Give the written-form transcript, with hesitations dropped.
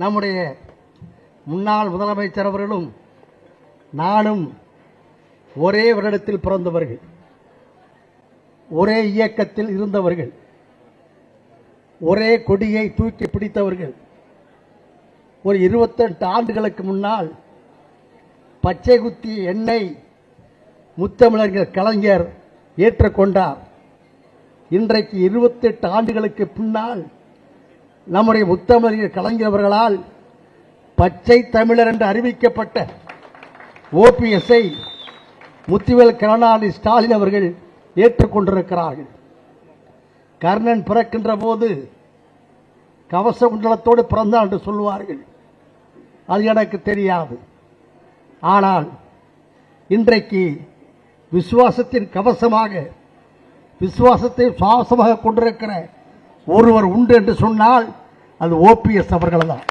நம்முடைய முன்னாள் முதலமைச்சர் அவர்களும் நானும் ஒரே வருடத்தில் பிறந்தவர்கள், ஒரே இயக்கத்தில் இருந்தவர்கள், ஒரே கொடியை தூக்கி பிடித்தவர்கள். ஒரு 28 ஆண்டுகளுக்கு முன்னால் பச்சை குத்தி எண்ணை முத்தமிழர் கலைஞர் ஏற்றுக்கொண்டார். இன்றைக்கு 28 ஆண்டுகளுக்கு பின்னால் நம்முடைய முத்தமிழர் கலைஞர் அவர்களால் பச்சை தமிழர் என்று அறிவிக்கப்பட்ட ஓபிஎஸ்ஐ முத்துவேல் கருணாநிதி ஸ்டாலின் அவர்கள் ஏற்றுக்கொண்டிருக்கிறார்கள். கர்ணன் பிறக்கின்ற போது கவச குண்டலத்தோடு பிறந்தான் என்று சொல்வார்கள். அது எனக்கு தெரியாது. ஆனால் இன்றைக்கு விசுவாசத்தின் கவசமாக, விசுவாசத்தை சுவாசமாக கொண்டிருக்கிற ஒருவர் உண்டு என்று சொன்னால் அது ஓபிஎஸ் அவர்கள் தான்.